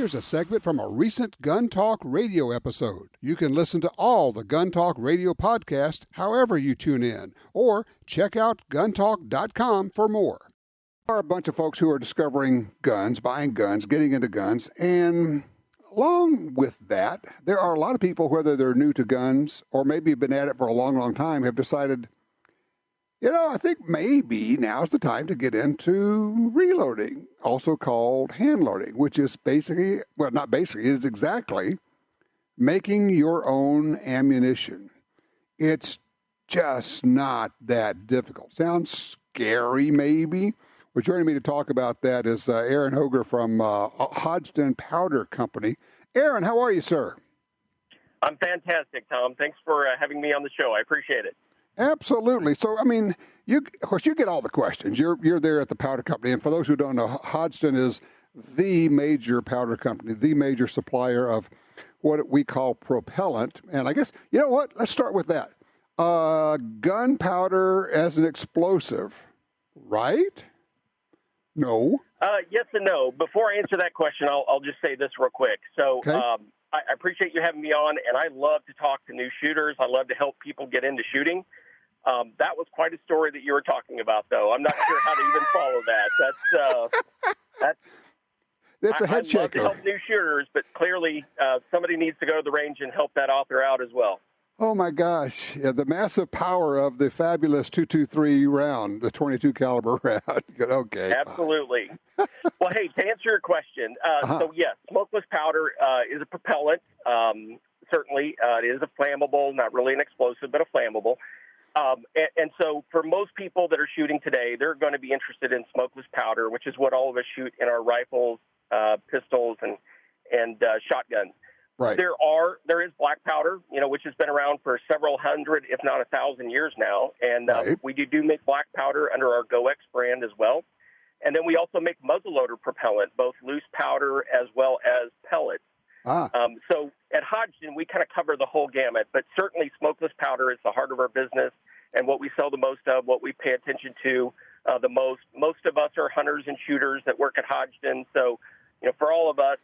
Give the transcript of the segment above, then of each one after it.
Here's a segment from a recent Gun Talk radio episode. You can listen to all the Gun Talk radio podcasts however you tune in, or check out guntalk.com for more. There are a bunch of folks who are discovering guns, buying guns, getting into guns, and along with that, there are a lot of people, whether they're new to guns or maybe have been at it for a long, long time, have decided, I think maybe now's the time to get into reloading, also called handloading, which is basically, well, not basically, it is exactly making your own ammunition. It's just not that difficult. Sounds scary, maybe. Well, joining me to talk about that is Aaron Oelger from Hodgdon Powder Company. Aaron, how are you, sir? I'm fantastic, Tom. Thanks for having me on the show. I appreciate it. Absolutely. So, of course, you get all the questions. You're there at the powder company, and for those who don't know, Hodgdon is the major powder company, the major supplier of what we call propellant. And I guess, you know what? Let's start with that. Gunpowder as an explosive, right? No. Yes and no. Before I answer that question, I'll just say this real quick. So okay. I appreciate you having me on, and I love to talk to new shooters. I love to help people get into shooting. That was quite a story that you were talking about, though. I'm not sure how to even follow that. That's a head shaker. I love to help new shooters, but clearly somebody needs to go to the range and help that author out as well. Oh, my gosh. Yeah, the massive power of the fabulous .223 round, the 22 caliber round. Okay. Absolutely. Well, hey, to answer your question, so yes, smokeless powder is a propellant. Certainly, it is a flammable, not really an explosive, but a flammable. And so for most people that are shooting today, they're going to be interested in smokeless powder, which is what all of us shoot in our rifles, pistols, and shotguns. Right. There is black powder, which has been around for several hundred, if not 1,000 years now. And right. We do make black powder under our GoX brand as well. And then we also make muzzleloader propellant, both loose powder as well as pellets. So at Hodgdon, we kind of cover the whole gamut, but certainly smokeless powder is the heart of our business and what we sell the most of, what we pay attention to the most. Most of us are hunters and shooters that work at Hodgdon. So, for all of us,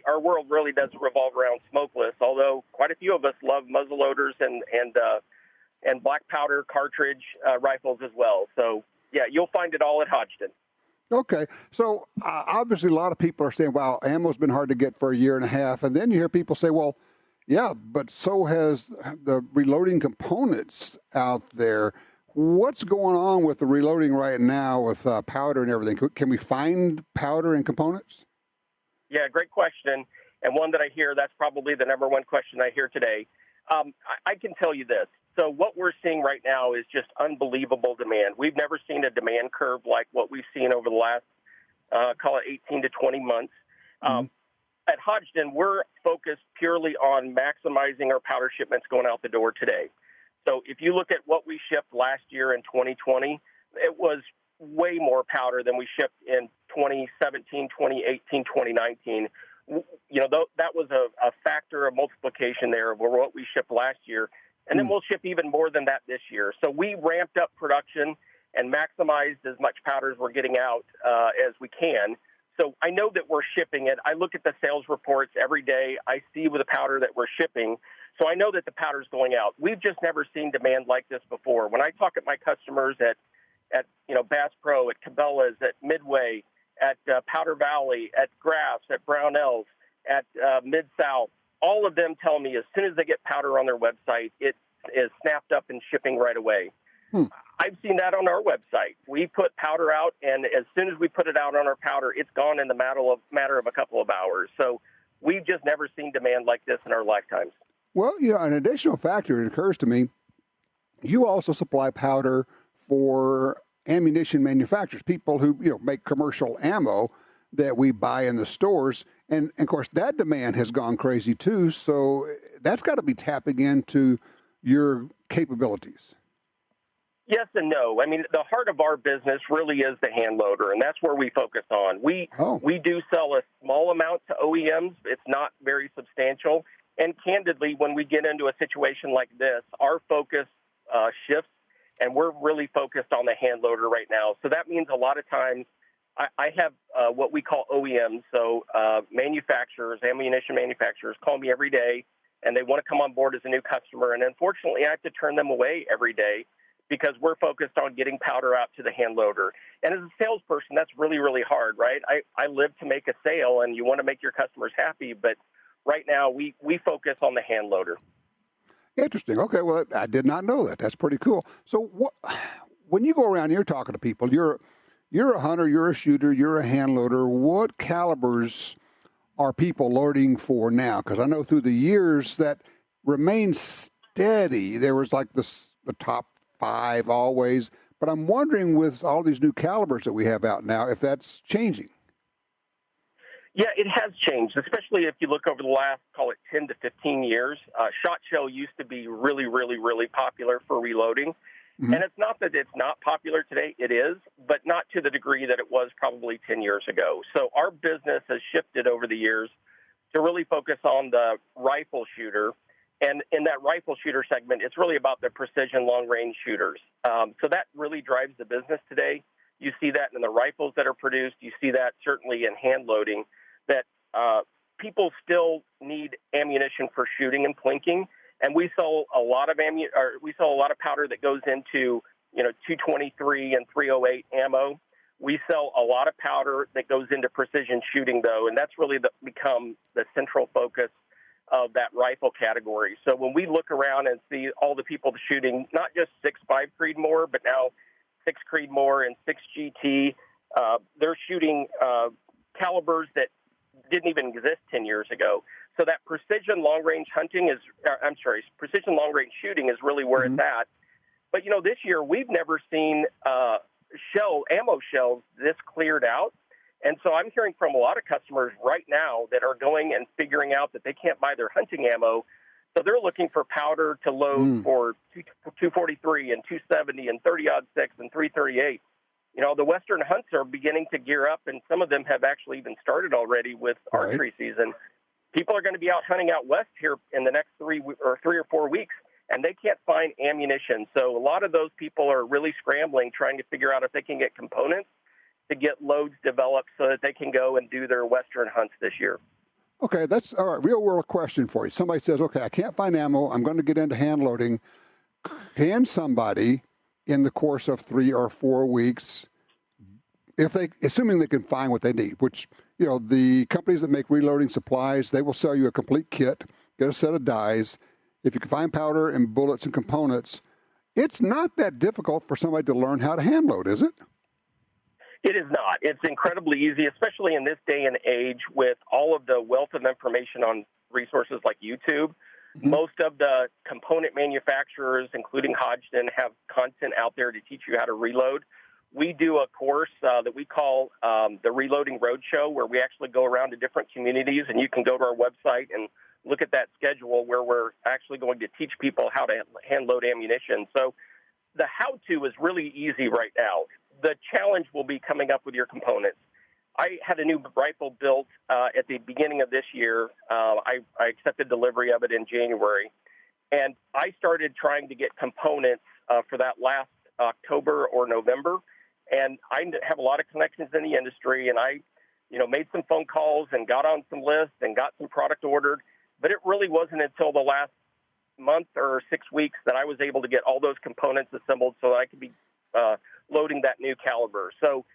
our world really does revolve around smokeless, although quite a few of us love muzzleloaders and black powder cartridge rifles as well. So, yeah, you'll find it all at Hodgdon. Okay. So, obviously, a lot of people are saying, wow, ammo's been hard to get for a year and a half. And then you hear people say, well, yeah, but so has the reloading components out there. What's going on with the reloading right now with powder and everything? Can we find powder and components? Yeah, great question. And one that I hear, that's probably the number one question I hear today. I can tell you this. So what we're seeing right now is just unbelievable demand. We've never seen a demand curve like what we've seen over the last, call it 18 to 20 months. At Hodgdon, we're focused purely on maximizing our powder shipments going out the door today. So if you look at what we shipped last year in 2020, it was way more powder than we shipped in 2017, 2018, 2019. That was a factor of multiplication there of what we shipped last year. And then we'll ship even more than that this year. So we ramped up production and maximized as much powder as we're getting out as we can. So I know that we're shipping it. I look at the sales reports every day. I see with the powder that we're shipping. So I know that the powder's going out. We've just never seen demand like this before. When I talk at my customers at Bass Pro, at Cabela's, at Midway, at Powder Valley, at Graff's, at Brownells, at Mid-South, all of them tell me as soon as they get powder on their website, it is snapped up and shipping right away. I've seen that on our website. We put powder out, and as soon as we put it out on our powder, it's gone in the matter of a couple of hours. So we've just never seen demand like this in our lifetimes. Well, an additional factor, it occurs to me, you also supply powder for ammunition manufacturers, people who, make commercial ammo that we buy in the stores. And of course, that demand has gone crazy too. So that's got to be tapping into your capabilities. Yes and no. I mean, the heart of our business really is the hand loader, and that's where we focus on. We do sell a small amount to OEMs. It's not very substantial. And candidly, when we get into a situation like this, our focus shifts, and we're really focused on the hand loader right now. So that means a lot of times I have what we call OEMs, so manufacturers, ammunition manufacturers call me every day, and they want to come on board as a new customer. And unfortunately, I have to turn them away every day because we're focused on getting powder out to the hand loader. And as a salesperson, that's really, really hard, right? I live to make a sale, and you want to make your customers happy, but right now we focus on the hand loader. Interesting. Okay, well, I did not know that. That's pretty cool. So when you go around here talking to people, you're a hunter, you're a shooter, you're a hand loader. What calibers are people loading for now? Because I know through the years that remains steady. There was like the top 5 always. But I'm wondering with all these new calibers that we have out now, if that's changing. Yeah, it has changed, especially if you look over the last, call it 10 to 15 years. Shot shell used to be really, really, really popular for reloading. Mm-hmm. And it's not that it's not popular today. It is, but not to the degree that it was probably 10 years ago. So our business has shifted over the years to really focus on the rifle shooter. And in that rifle shooter segment, it's really about the precision long-range shooters. So that really drives the business today. You see that in the rifles that are produced. You see that certainly in hand loading, that people still need ammunition for shooting and plinking. And we sell a lot of powder that goes into, 223 and 308 ammo. We sell a lot of powder that goes into precision shooting, though, and that's really become the central focus of that rifle category. So when we look around and see all the people shooting, not just 6.5 Creedmoor, but now 6 Creedmoor and 6 GT, they're shooting calibers that didn't even exist 10 years ago. So that precision long-range precision long-range shooting is really where it's at. But, this year we've never seen ammo shells this cleared out. And so I'm hearing from a lot of customers right now that are going and figuring out that they can't buy their hunting ammo. So they're looking for powder to load for 243 and 270 and 30-06 and 338. The Western hunts are beginning to gear up, and some of them have actually even started already with archery season. People are going to be out hunting out west here in the next 3 or 4 weeks, and they can't find ammunition. So a lot of those people are really scrambling, trying to figure out if they can get components to get loads developed so that they can go and do their Western hunts this year. Okay, that's all right. Real world question for you. Somebody says, okay, I can't find ammo. I'm going to get into hand loading. Can somebody in the course of 3 or 4 weeks, assuming they can find what they need, which, the companies that make reloading supplies, they will sell you a complete kit, get a set of dies. If you can find powder and bullets and components, it's not that difficult for somebody to learn how to hand load, is it? It is not. It's incredibly easy, especially in this day and age with all of the wealth of information on resources like YouTube. Mm-hmm. Most of the component manufacturers, including Hodgdon, have content out there to teach you how to reload. We do a course that we call the Reloading Roadshow, where we actually go around to different communities, and you can go to our website and look at that schedule where we're actually going to teach people how to hand load ammunition. So the how-to is really easy right now. The challenge will be coming up with your components. I had a new rifle built at the beginning of this year. I accepted delivery of it in January, and I started trying to get components for that last October or November. And I have a lot of connections in the industry, and I, made some phone calls and got on some lists and got some product ordered. But it really wasn't until the last month or 6 weeks that I was able to get all those components assembled so that I could be loading that new caliber. So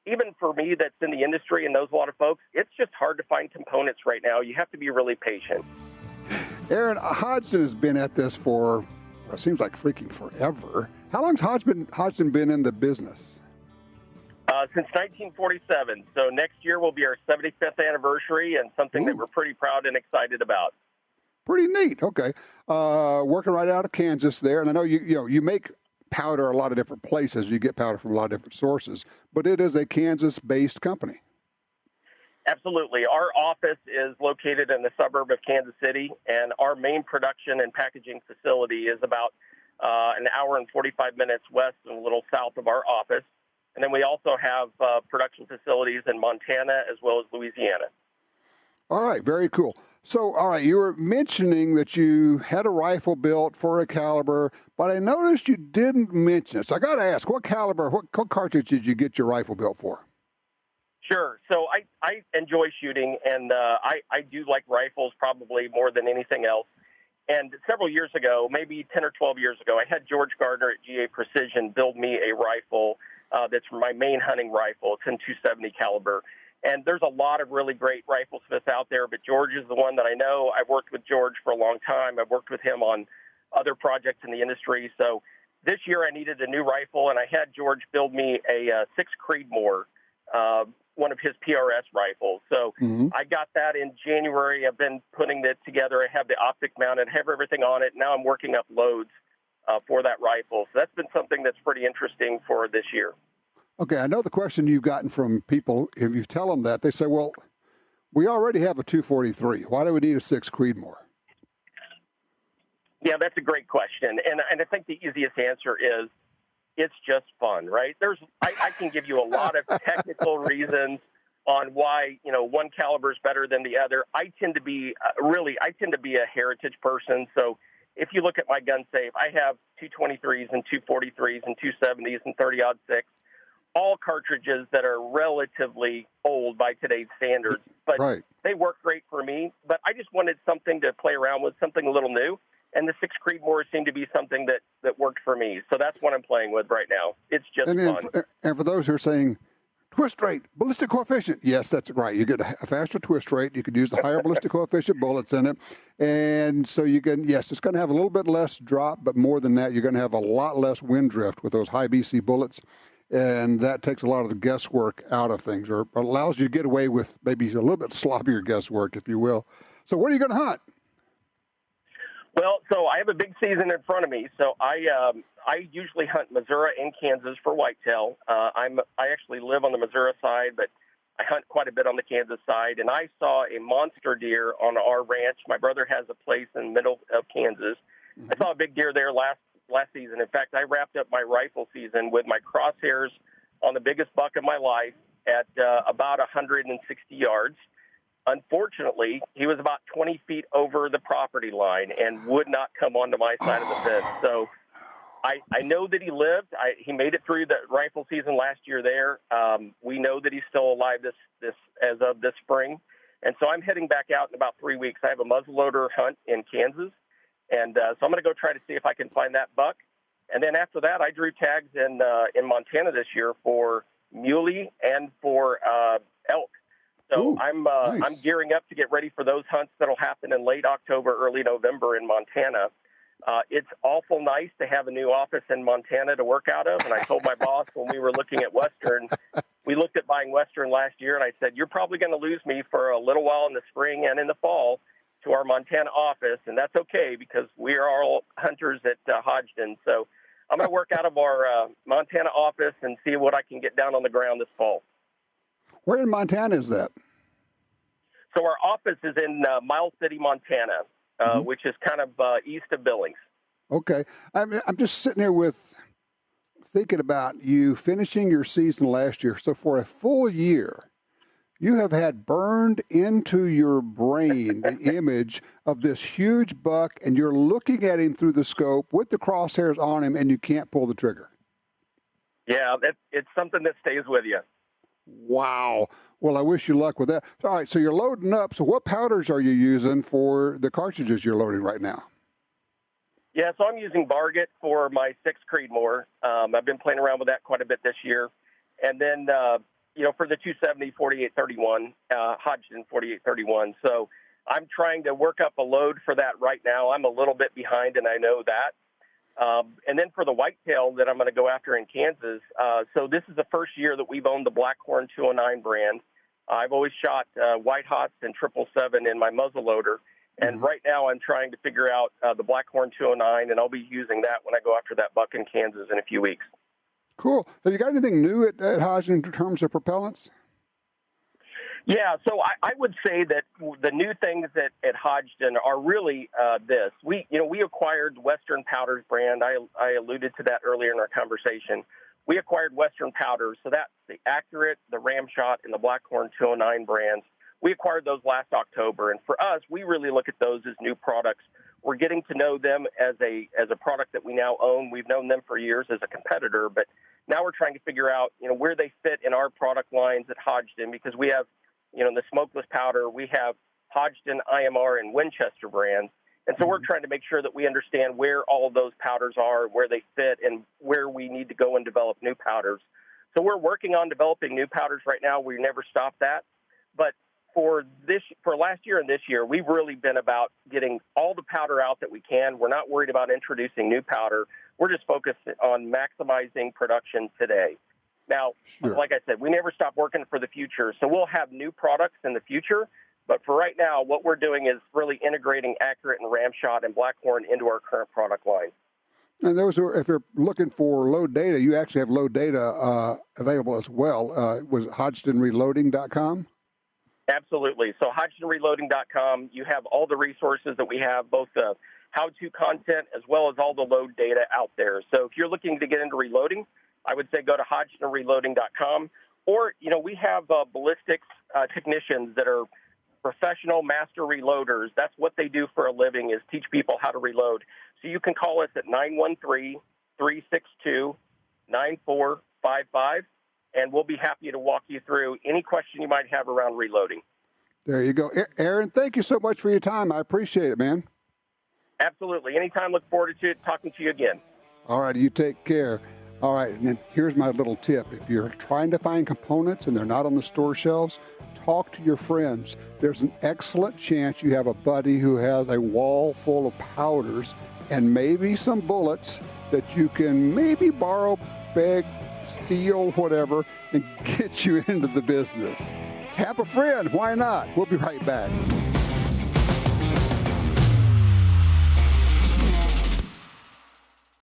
even for me that's in the industry and knows a lot of folks, it's just hard to find components right now. You have to be really patient. Aaron, Hodgdon has been at this for, it seems like freaking forever. How long's Hodgdon been in the business? Since 1947. So next year will be our 75th anniversary and something that we're pretty proud and excited about. Pretty neat. Okay. Working right out of Kansas there. And I know you make powder a lot of different places. You get powder from a lot of different sources, but it is a Kansas-based company. Absolutely. Our office is located in the suburb of Kansas City, and our main production and packaging facility is about an hour and 45 minutes west and a little south of our office. And then we also have production facilities in Montana as well as Louisiana. All right, very cool. So, all right, you were mentioning that you had a rifle built for a caliber, but I noticed you didn't mention it. So I got to ask, what cartridge did you get your rifle built for? Sure. So I enjoy shooting, and I do like rifles probably more than anything else. And several years ago, maybe 10 or 12 years ago, I had George Gardner at GA Precision build me a rifle that's my main hunting rifle. It's in 270 caliber. And there's a lot of really great riflesmiths out there, but George is the one that I know. I've worked with George for a long time. I've worked with him on other projects in the industry. So this year I needed a new rifle, and I had George build me a 6 Creedmoor, one of his PRS rifles. So I got that in January. I've been putting it together. I have the optic mounted, have everything on it. Now I'm working up loads for that rifle. So that's been something that's pretty interesting for this year. Okay, I know the question you've gotten from people, if you tell them that, they say, well, we already have a 243. Why do we need a 6 Creedmoor? Yeah, that's a great question. And I think the easiest answer is it's just fun, right? I can give you a lot of technical reasons on why, one caliber is better than the other. I tend to be a heritage person. So if you look at my gun safe, I have 223s and 243s and 270s and 30-06, all cartridges that are relatively old by today's standards, but They work great for me. But I just wanted something to play around with, something a little new. And the 6 Creedmoor seemed to be something that worked for me. So that's what I'm playing with right now. It's just fun. And for those who are saying, twist rate, ballistic coefficient. Yes, that's right. You get a faster twist rate. You could use the higher ballistic coefficient bullets in it. And so you can, yes, it's going to have a little bit less drop, but more than that, you're going to have a lot less wind drift with those high BC bullets. And that takes a lot of the guesswork out of things, or allows you to get away with maybe a little bit sloppier guesswork, if you will. So what are you going to hunt? Well, so I have a big season in front of me. So I usually hunt Missouri and Kansas for whitetail. I actually live on the Missouri side, but I hunt quite a bit on the Kansas side. And I saw a monster deer on our ranch. My brother has a place in the middle of Kansas. I saw a big deer there last season. In fact, I wrapped up my rifle season with my crosshairs on the biggest buck of my life at about 160 yards. Unfortunately, he was about 20 feet over the property line and would not come onto my side of the fence. So I know that he lived. He made it through the rifle season last year there. We know that he's still alive this as of this spring. And so I'm heading back out in about 3 weeks. I have a muzzleloader hunt in Kansas. And so I'm going to go try to see if I can find that buck. And then after that, I drew tags in Montana this year for muley and for elk. So nice. I'm gearing up to get ready for those hunts that'll happen in late October, early November in Montana. It's awful nice to have a new office in Montana to work out of. And I told my boss when we were looking at Western, we looked at buying Western last year, and I said, you're probably going to lose me for a little while in the spring and in the fall to our Montana office. And that's okay because we are all hunters at Hodgdon. So I'm going to work out of our Montana office and see what I can get down on the ground this fall. Where in Montana is that? So our office is in Miles City, Montana, which is kind of east of Billings. Okay. I'm just sitting here thinking about you finishing your season last year. So for a full year, you have had burned into your brain the image of this huge buck, and you're looking at him through the scope with the crosshairs on him, and you can't pull the trigger. Yeah, it's something that stays with you. Wow. Well, I wish you luck with that. All right, so you're loading up. So what powders are you using for the cartridges you're loading right now? Yeah, so I'm using Barget for my 6 Creedmoor. I've been playing around with that quite a bit this year. And then, for the 270 4831, Hodgdon 4831. So I'm trying to work up a load for that right now. I'm a little bit behind, and I know that. And then for the whitetail that I'm going to go after in Kansas, so this is the first year that we've owned the Blackhorn 209 brand. I've always shot White Hots and 777 in my muzzleloader, and right now I'm trying to figure out the Blackhorn 209, and I'll be using that when I go after that buck in Kansas in a few weeks. Cool. Have you got anything new at Hodgdon in terms of propellants? Yeah, so I would say that the new things at Hodgdon are really this. We acquired Western Powders brand. I alluded to that earlier in our conversation. We acquired Western Powders, so that's the Accurate, the Ramshot, and the Blackhorn 209 brands. We acquired those last October, and for us, we really look at those as new products. we're getting to know them as a product that we now own. We've known them for years as a competitor, but now we're trying to figure out, where they fit in our product lines at Hodgdon, because we have, the smokeless powder, we have Hodgdon, IMR, and Winchester brands. And so we're trying to make sure that we understand where all of those powders are, where they fit, and where we need to go and develop new powders. So we're working on developing new powders right now. We never stop that. But for last year and this year, we've really been about getting all the powder out that we can. We're not worried about introducing new powder. We're just focused on maximizing production today. Now, Like I said, we never stop working for the future. So we'll have new products in the future. But for right now, what we're doing is really integrating Accurate and Ramshot and Blackhorn into our current product line. And if you're looking for load data, you actually have load data available as well. Was it HodgdonReloading.com? Absolutely. So HodgdonReloading.com, you have all the resources that we have, both the how-to content as well as all the load data out there. So if you're looking to get into reloading, I would say go to HodgdonReloading.com. Or, we have ballistics technicians that are professional master reloaders. That's what they do for a living, is teach people how to reload. So you can call us at 913-362-9455, and we'll be happy to walk you through any question you might have around reloading. There you go. Aaron, thank you so much for your time. I appreciate it, man. Absolutely. Anytime. Look forward to talking to you again. All right. You take care. All right. And then here's my little tip. If you're trying to find components and they're not on the store shelves, talk to your friends. There's an excellent chance you have a buddy who has a wall full of powders and maybe some bullets that you can maybe borrow, beg, steal, whatever, and get you into the business. Tap a friend. Why not? We'll be right back.